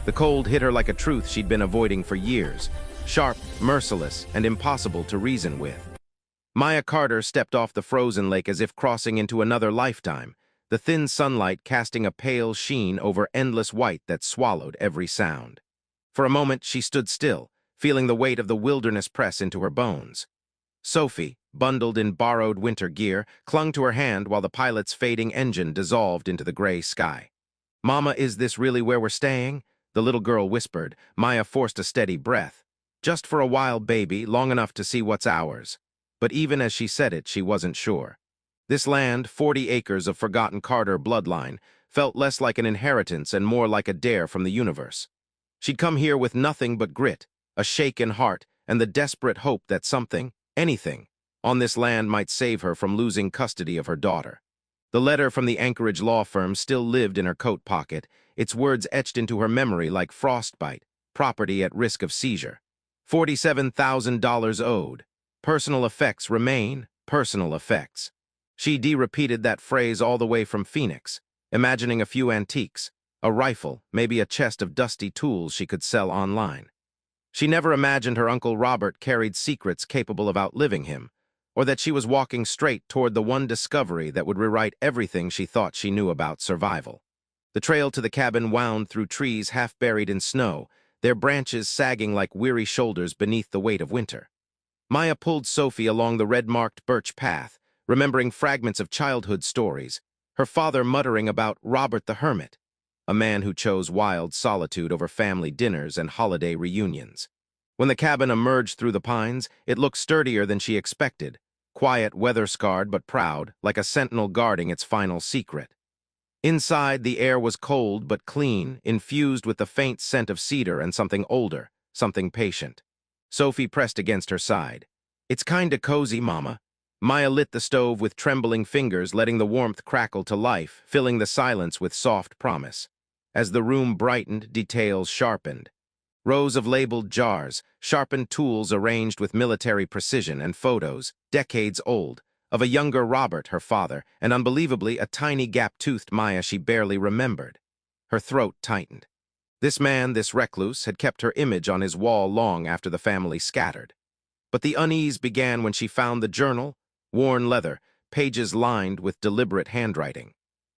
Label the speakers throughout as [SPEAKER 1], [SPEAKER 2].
[SPEAKER 1] The cold hit her like a truth she'd been avoiding for years, sharp, merciless, and impossible to reason with. Maya Carter stepped off the frozen lake as if crossing into another lifetime, the thin sunlight casting a pale sheen over endless white that swallowed every sound. For a moment, she stood still, feeling the weight of the wilderness press into her bones. Sophie, bundled in borrowed winter gear, clung to her hand while the pilot's fading engine dissolved into the gray sky. "Mama, is this really where we're staying?" the little girl whispered. Maya forced a steady breath. "Just for a while, baby, long enough to see what's ours." But even as she said it, she wasn't sure. This land, 40 acres of forgotten Carter bloodline, felt less like an inheritance and more like a dare from the universe. She'd come here with nothing but grit, a shaken heart, and the desperate hope that something, anything, on this land might save her from losing custody of her daughter. The letter from the Anchorage law firm still lived in her coat pocket, its words etched into her memory like frostbite, property at risk of seizure. $47,000 owed. Personal effects remain personal effects. She repeated that phrase all the way from Phoenix, imagining a few antiques, a rifle, maybe a chest of dusty tools she could sell online. She never imagined her Uncle Robert carried secrets capable of outliving him, or that she was walking straight toward the one discovery that would rewrite everything she thought she knew about survival. The trail to the cabin wound through trees half buried in snow, their branches sagging like weary shoulders beneath the weight of winter. Maya pulled Sophie along the red-marked birch path, remembering fragments of childhood stories, her father muttering about Robert the Hermit, a man who chose wild solitude over family dinners and holiday reunions. When the cabin emerged through the pines, it looked sturdier than she expected, quiet, weather-scarred but proud, like a sentinel guarding its final secret. Inside, the air was cold but clean, infused with the faint scent of cedar and something older, something patient. Sophie pressed against her side. "It's kinda cozy, Mama." Maya lit the stove with trembling fingers, letting the warmth crackle to life, filling the silence with soft promise. As the room brightened, details sharpened. Rows of labeled jars, sharpened tools arranged with military precision, and photos, decades old, of a younger Robert, her father, and unbelievably a tiny gap-toothed Maya she barely remembered. Her throat tightened. This man, this recluse, had kept her image on his wall long after the family scattered. But the unease began when she found the journal, worn leather, pages lined with deliberate handwriting.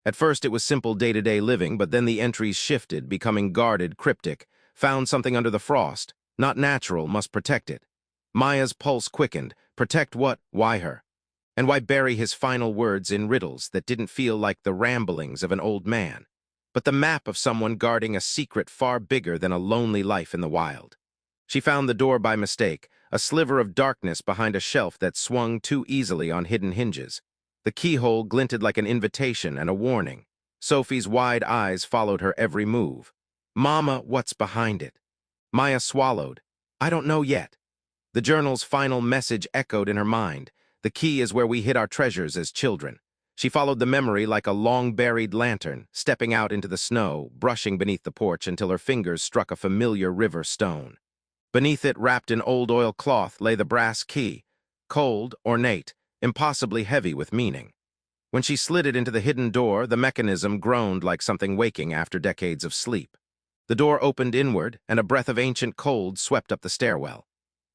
[SPEAKER 1] At first it was simple day-to-day living, but then the entries shifted, becoming guarded, cryptic. "Found something under the frost. Not natural, must protect it." Maya's pulse quickened. Protect what? Why her? And why bury his final words in riddles that didn't feel like the ramblings of an old man, but the map of someone guarding a secret far bigger than a lonely life in the wild? She found the door by mistake, a sliver of darkness behind a shelf that swung too easily on hidden hinges. The keyhole glinted like an invitation and a warning. Sophie's wide eyes followed her every move. "Mama, what's behind it?" Maya swallowed. "I don't know yet." The journal's final message echoed in her mind. "The key is where we hid our treasures as children." She followed the memory like a long-buried lantern, stepping out into the snow, brushing beneath the porch until her fingers struck a familiar river stone. Beneath it, wrapped in old oilcloth, lay the brass key, cold, ornate, impossibly heavy with meaning. When she slid it into the hidden door, the mechanism groaned like something waking after decades of sleep. The door opened inward, and a breath of ancient cold swept up the stairwell.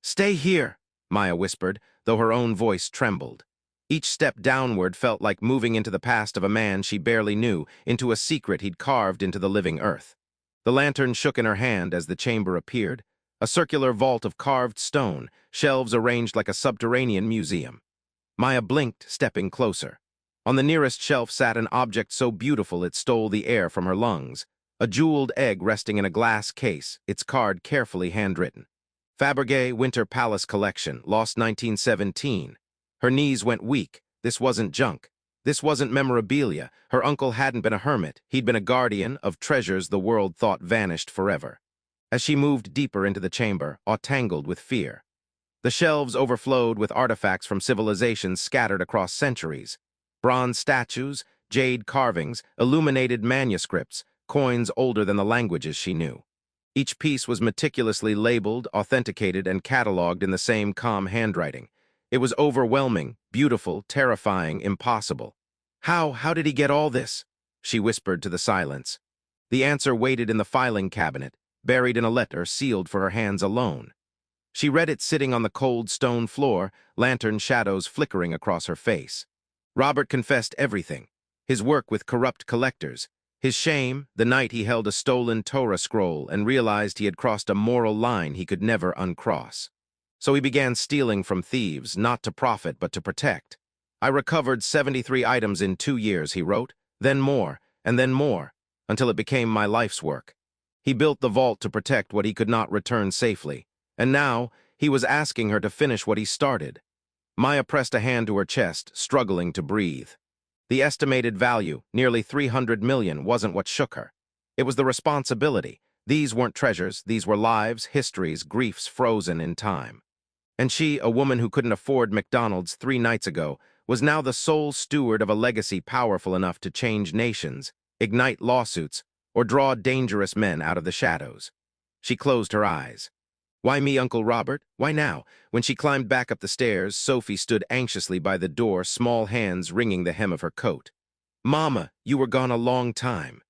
[SPEAKER 1] "Stay here," Maya whispered, though her own voice trembled. Each step downward felt like moving into the past of a man she barely knew, into a secret he'd carved into the living earth. The lantern shook in her hand as the chamber appeared, a circular vault of carved stone, shelves arranged like a subterranean museum. Maya blinked, stepping closer. On the nearest shelf sat an object so beautiful it stole the air from her lungs, a jeweled egg resting in a glass case, its card carefully handwritten. Fabergé Winter Palace Collection, lost 1917. Her knees went weak. This wasn't junk. This wasn't memorabilia. Her uncle hadn't been a hermit. He'd been a guardian of treasures the world thought vanished forever. As she moved deeper into the chamber, tangled with fear. The shelves overflowed with artifacts from civilizations scattered across centuries. Bronze statues, jade carvings, illuminated manuscripts, coins older than the languages she knew. Each piece was meticulously labeled, authenticated, and cataloged in the same calm handwriting. It was overwhelming, beautiful, terrifying, impossible. How did he get all this?" she whispered to the silence. The answer waited in the filing cabinet, buried in a letter sealed for her hands alone. She read it sitting on the cold stone floor, lantern shadows flickering across her face. Robert confessed everything: his work with corrupt collectors, his shame the night he held a stolen Torah scroll and realized he had crossed a moral line he could never uncross. So he began stealing from thieves, not to profit but to protect. "I recovered 73 items in 2 years," he wrote, "then more, and then more, until it became my life's work." He built the vault to protect what he could not return safely, and now he was asking her to finish what he started. Maya pressed a hand to her chest, struggling to breathe. The estimated value, nearly 300 million, wasn't what shook her. It was the responsibility. These weren't treasures, these were lives, histories, griefs frozen in time. And she, a woman who couldn't afford McDonald's 3 nights ago, was now the sole steward of a legacy powerful enough to change nations, ignite lawsuits, or draw dangerous men out of the shadows. She closed her eyes. "Why me, Uncle Robert? Why now?" When she climbed back up the stairs, Sophie stood anxiously by the door, small hands wringing the hem of her coat. "Mama, you were gone a long time."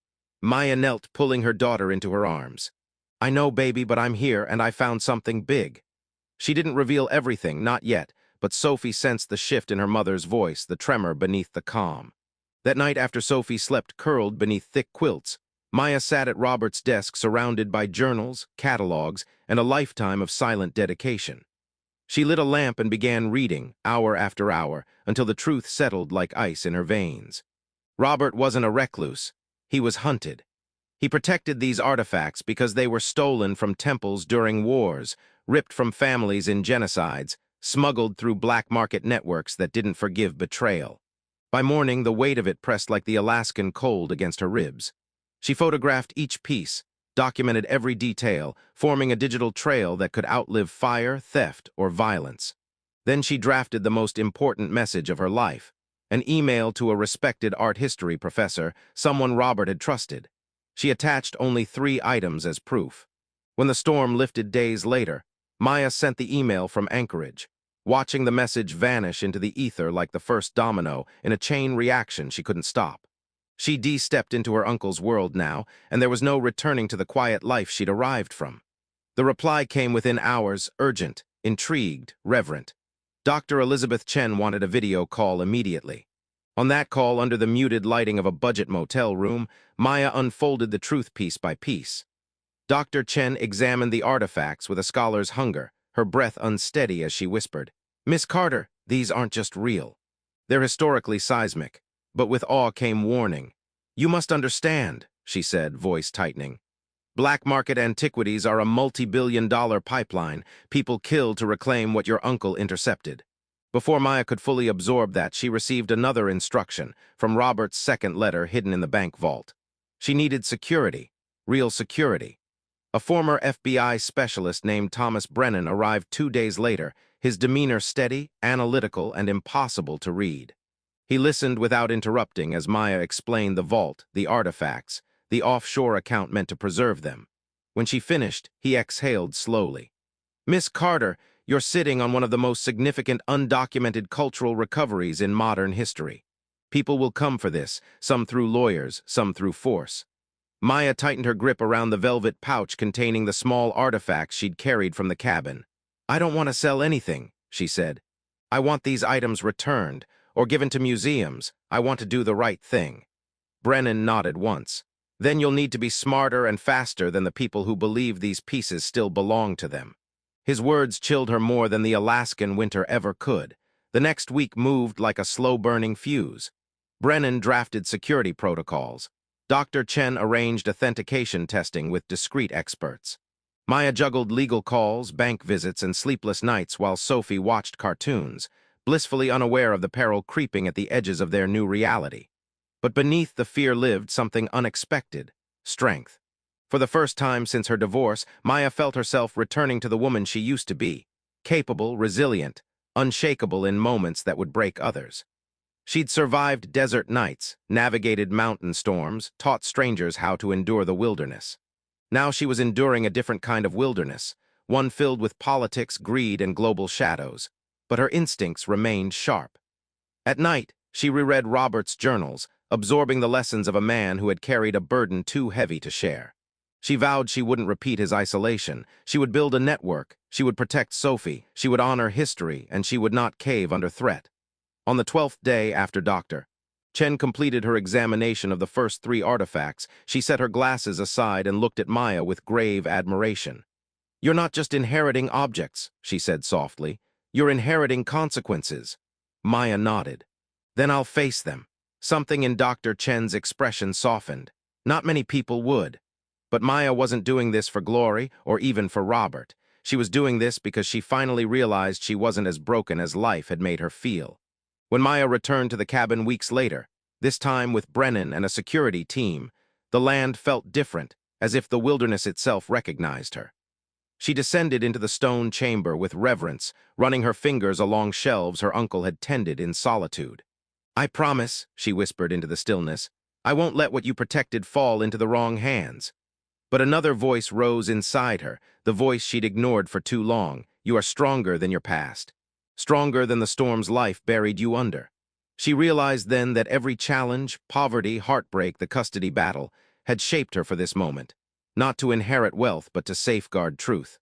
[SPEAKER 1] Maya knelt, pulling her daughter into her arms. "I know, baby, but I'm here, and I found something big." She didn't reveal everything, not yet, but Sophie sensed the shift in her mother's voice, the tremor beneath the calm. That night, after Sophie slept curled beneath thick quilts, Maya sat at Robert's desk surrounded by journals, catalogs, and a lifetime of silent dedication. She lit a lamp and began reading, hour after hour, until the truth settled like ice in her veins. Robert wasn't a recluse. He was hunted. He protected these artifacts because they were stolen from temples during wars, ripped from families in genocides, smuggled through black market networks that didn't forgive betrayal. By morning, the weight of it pressed like the Alaskan cold against her ribs. She photographed each piece, documented every detail, forming a digital trail that could outlive fire, theft, or violence. Then she drafted the most important message of her life, an email to a respected art history professor, someone Robert had trusted. She attached only 3 items as proof. When the storm lifted days later, Maya sent the email from Anchorage, watching the message vanish into the ether like the first domino in a chain reaction she couldn't stop. She de-stepped into her uncle's world now, and there was no returning to the quiet life she'd arrived from. The reply came within hours, urgent, intrigued, reverent. Dr. Elizabeth Chen wanted a video call immediately. On that call, under the muted lighting of a budget motel room, Maya unfolded the truth piece by piece. Dr. Chen examined the artifacts with a scholar's hunger, her breath unsteady as she whispered, "Miss Carter, these aren't just real. They're historically seismic." But with awe came warning. "You must understand," she said, voice tightening. "Black market antiquities are a multi-billion-dollar pipeline. People kill to reclaim what your uncle intercepted." Before Maya could fully absorb that, she received another instruction from Robert's second letter hidden in the bank vault. She needed security, real security. A former FBI specialist named Thomas Brennan arrived 2 days later, his demeanor steady, analytical, and impossible to read. He listened without interrupting as Maya explained the vault, the artifacts, the offshore account meant to preserve them. When she finished, he exhaled slowly. "Miss Carter, you're sitting on one of the most significant undocumented cultural recoveries in modern history. People will come for this, some through lawyers, some through force." Maya tightened her grip around the velvet pouch containing the small artifacts she'd carried from the cabin. "I don't want to sell anything," she said. "I want these items returned, or given to museums. I want to do the right thing." Brennan nodded once. "Then you'll need to be smarter and faster than the people who believe these pieces still belong to them." His words chilled her more than the Alaskan winter ever could. The next week moved like a slow-burning fuse. Brennan drafted security protocols. Dr. Chen arranged authentication testing with discreet experts. Maya juggled legal calls, bank visits, and sleepless nights while Sophie watched cartoons, blissfully unaware of the peril creeping at the edges of their new reality. But beneath the fear lived something unexpected: strength. For the first time since her divorce, Maya felt herself returning to the woman she used to be, capable, resilient, unshakable in moments that would break others. She'd survived desert nights, navigated mountain storms, taught strangers how to endure the wilderness. Now she was enduring a different kind of wilderness, one filled with politics, greed, and global shadows. But her instincts remained sharp. At night, she reread Robert's journals, absorbing the lessons of a man who had carried a burden too heavy to share. She vowed she wouldn't repeat his isolation. She would build a network. She would protect Sophie. She would honor history, and she would not cave under threat. On the 12th day after Dr. Chen completed her examination of the first 3 artifacts, she set her glasses aside and looked at Maya with grave admiration. "You're not just inheriting objects," she said softly. "You're inheriting consequences." Maya nodded. "Then I'll face them." Something in Dr. Chen's expression softened. Not many people would. But Maya wasn't doing this for glory or even for Robert. She was doing this because she finally realized she wasn't as broken as life had made her feel. When Maya returned to the cabin weeks later, this time with Brennan and a security team, the land felt different, as if the wilderness itself recognized her. She descended into the stone chamber with reverence, running her fingers along shelves her uncle had tended in solitude. "I promise," she whispered into the stillness, "I won't let what you protected fall into the wrong hands." But another voice rose inside her, the voice she'd ignored for too long. "You are stronger than your past. Stronger than the storm's life buried you under." She realized then that every challenge, poverty, heartbreak, the custody battle, had shaped her for this moment. Not to inherit wealth, but to safeguard truth.